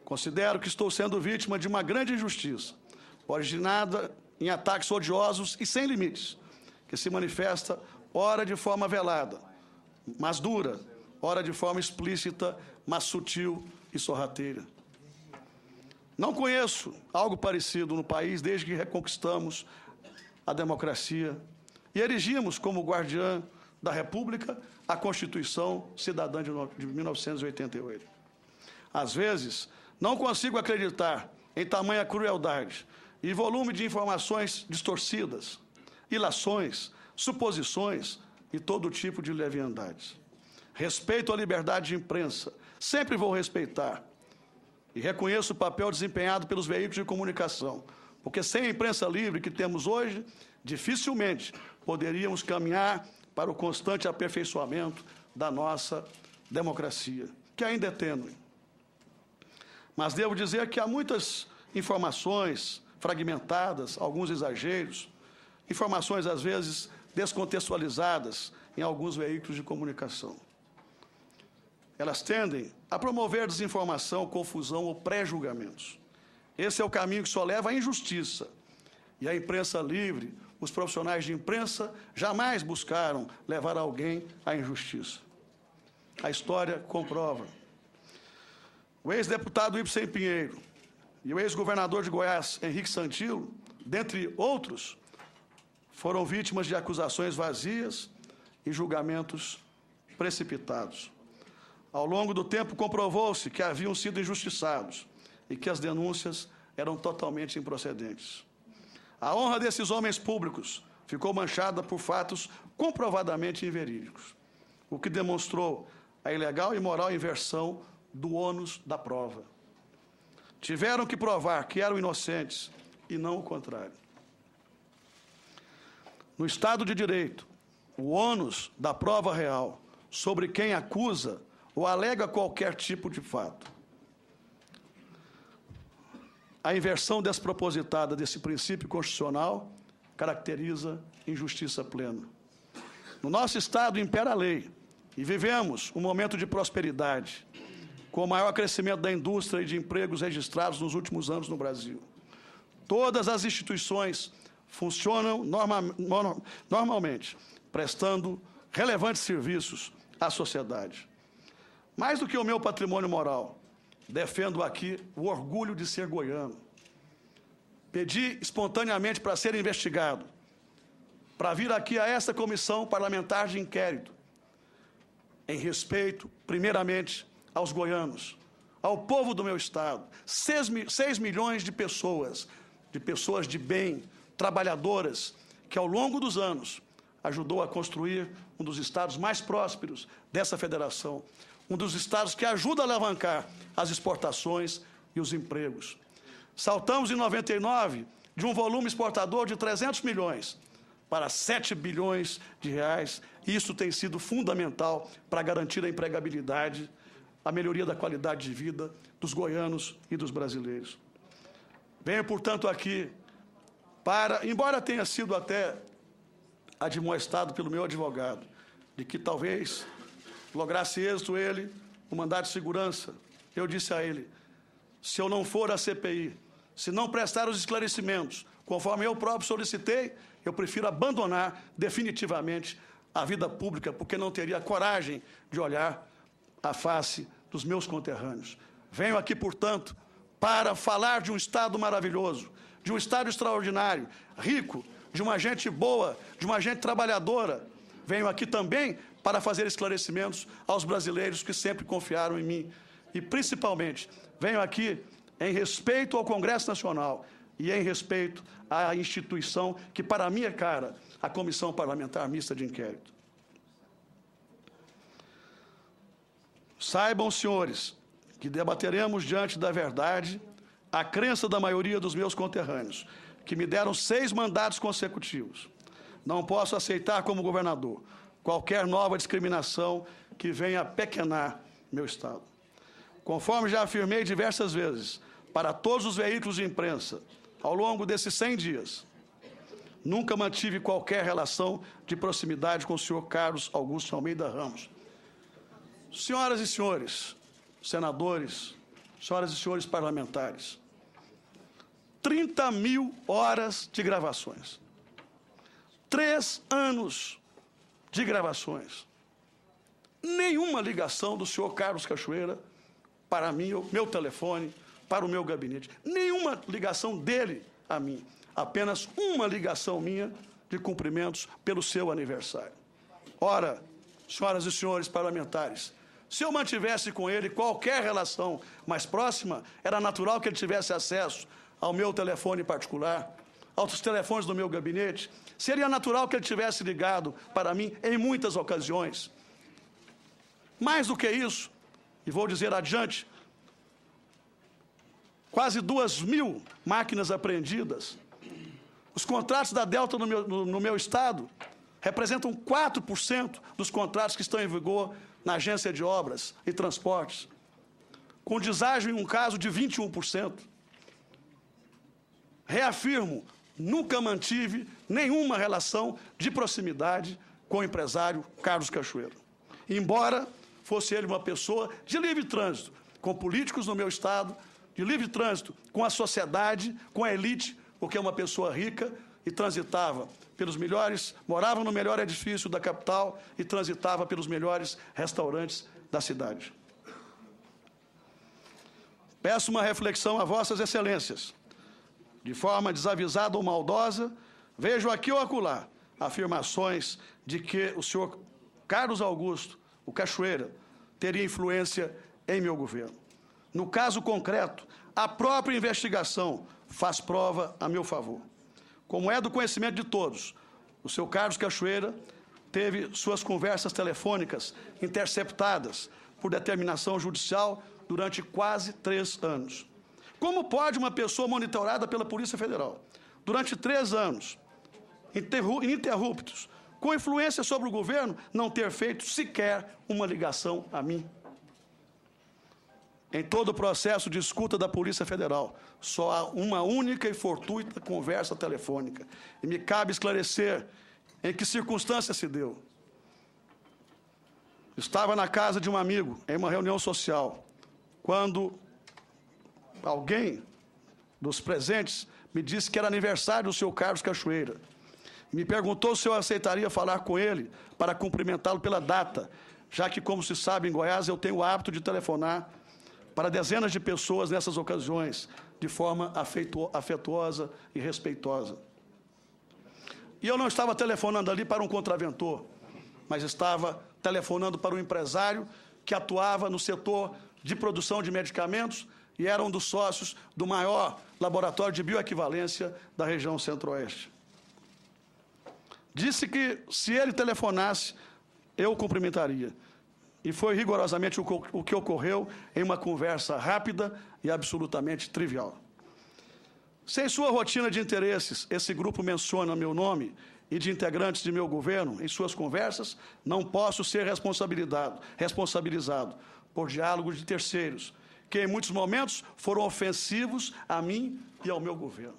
Considero que estou sendo vítima de uma grande injustiça, originada em ataques odiosos e sem limites, que se manifesta, ora de forma velada, mas dura, ora de forma explícita, mas sutil e sorrateira. Não conheço algo parecido no país desde que reconquistamos a democracia e erigimos como guardiã da República a Constituição Cidadã de 1988. Às vezes, não consigo acreditar em tamanha crueldade e volume de informações distorcidas, ilações, suposições e todo tipo de leviandades. Respeito à liberdade de imprensa, sempre vou respeitar, e reconheço o papel desempenhado pelos veículos de comunicação, porque sem a imprensa livre que temos hoje, dificilmente poderíamos caminhar para o constante aperfeiçoamento da nossa democracia, que ainda é tênue. Mas devo dizer que há muitas informações fragmentadas, alguns exageros, informações, às vezes, descontextualizadas em alguns veículos de comunicação. Elas tendem a promover desinformação, confusão ou pré-julgamentos. Esse é o caminho que só leva à injustiça. E a imprensa livre, os profissionais de imprensa, jamais buscaram levar alguém à injustiça. A história comprova. O ex-deputado Ibsen Pinheiro e o ex-governador de Goiás, Henrique Santilo, dentre outros, foram vítimas de acusações vazias e julgamentos precipitados. Ao longo do tempo, comprovou-se que haviam sido injustiçados e que as denúncias eram totalmente improcedentes. A honra desses homens públicos ficou manchada por fatos comprovadamente inverídicos, o que demonstrou a ilegal e moral inversão do ônus da prova. Tiveram que provar que eram inocentes e não o contrário. No Estado de Direito, o ônus da prova real sobre quem acusa ou alega qualquer tipo de fato. A inversão despropositada desse princípio constitucional caracteriza injustiça plena. No nosso Estado impera a lei e vivemos um momento de prosperidade, com o maior crescimento da indústria e de empregos registrados nos últimos anos no Brasil. Todas as instituições funcionam normalmente, prestando relevantes serviços à sociedade. Mais do que o meu patrimônio moral, defendo aqui o orgulho de ser goiano. Pedi espontaneamente para ser investigado, para vir aqui a esta comissão parlamentar de inquérito, em respeito, primeiramente, aos goianos, ao povo do meu Estado, 6 milhões de pessoas de bem, trabalhadoras, que ao longo dos anos ajudou a construir um dos estados mais prósperos dessa federação, um dos estados que ajuda a alavancar as exportações e os empregos. Saltamos em 99 de um volume exportador de 300 milhões para 7 bilhões de reais, e isso tem sido fundamental para garantir a empregabilidade, a melhoria da qualidade de vida dos goianos e dos brasileiros. Venho, portanto, aqui para, embora tenha sido até admoestado pelo meu advogado, de que talvez lograsse êxito ele, o mandado de segurança, eu disse a ele, se eu não for à CPI, se não prestar os esclarecimentos, conforme eu próprio solicitei, eu prefiro abandonar definitivamente a vida pública, porque não teria coragem de olhar a face dos meus conterrâneos. Venho aqui, portanto, para falar de um Estado maravilhoso, de um Estado extraordinário, rico, de uma gente boa, de uma gente trabalhadora. Venho aqui também para fazer esclarecimentos aos brasileiros que sempre confiaram em mim. E, principalmente, venho aqui em respeito ao Congresso Nacional e em respeito à instituição que, para mim, é cara, a Comissão Parlamentar Mista de Inquérito. Saibam, senhores, que debateremos diante da verdade a crença da maioria dos meus conterrâneos, que me deram 6 mandatos consecutivos. Não posso aceitar como governador qualquer nova discriminação que venha apequenar meu Estado. Conforme já afirmei diversas vezes para todos os veículos de imprensa, ao longo desses 100 dias, nunca mantive qualquer relação de proximidade com o senhor Carlos Augusto Almeida Ramos. Senhoras e senhores, senadores, senhoras e senhores parlamentares, 30.000 horas de gravações, 3 anos de gravações, nenhuma ligação do senhor Carlos Cachoeira para mim, o meu telefone, para o meu gabinete, nenhuma ligação dele a mim, apenas uma ligação minha de cumprimentos pelo seu aniversário. Ora, senhoras e senhores parlamentares, se eu mantivesse com ele qualquer relação mais próxima, era natural que ele tivesse acesso ao meu telefone particular, aos telefones do meu gabinete. Seria natural que ele tivesse ligado para mim em muitas ocasiões. Mais do que isso, e vou dizer adiante, quase 2.000 máquinas apreendidas. Os contratos da Delta no meu estado representam 4% dos contratos que estão em vigor na Agência de Obras e Transportes, com deságio em um caso de 21%. Reafirmo, nunca mantive nenhuma relação de proximidade com o empresário Carlos Cachoeira, embora fosse ele uma pessoa de livre trânsito com políticos no meu estado, de livre trânsito com a sociedade, com a elite, porque é uma pessoa rica e transitava pelos melhores, morava no melhor edifício da capital e transitava pelos melhores restaurantes da cidade. Peço uma reflexão a vossas excelências. De forma desavisada ou maldosa, vejo aqui ou acolá afirmações de que o senhor Carlos Augusto, o Cachoeira, teria influência em meu governo. No caso concreto, a própria investigação faz prova a meu favor. Como é do conhecimento de todos, o senhor Carlos Cachoeira teve suas conversas telefônicas interceptadas por determinação judicial durante quase 3 anos. Como pode uma pessoa monitorada pela Polícia Federal durante 3 anos, ininterruptos, com influência sobre o governo, não ter feito sequer uma ligação a mim? Em todo o processo de escuta da Polícia Federal, só há uma única e fortuita conversa telefônica. E me cabe esclarecer em que circunstância se deu. Estava na casa de um amigo, em uma reunião social, quando alguém dos presentes me disse que era aniversário do senhor Carlos Cachoeira. Me perguntou se eu aceitaria falar com ele para cumprimentá-lo pela data, já que, como se sabe, em Goiás eu tenho o hábito de telefonar para dezenas de pessoas nessas ocasiões, de forma afetuosa e respeitosa. E eu não estava telefonando ali para um contraventor, mas estava telefonando para um empresário que atuava no setor de produção de medicamentos e era um dos sócios do maior laboratório de bioequivalência da região centro-oeste. Disse que, se ele telefonasse, eu o cumprimentaria. E foi rigorosamente o que ocorreu em uma conversa rápida e absolutamente trivial. Se em sua rotina de interesses esse grupo menciona meu nome e de integrantes de meu governo em suas conversas, não posso ser responsabilizado por diálogos de terceiros, que em muitos momentos foram ofensivos a mim e ao meu governo.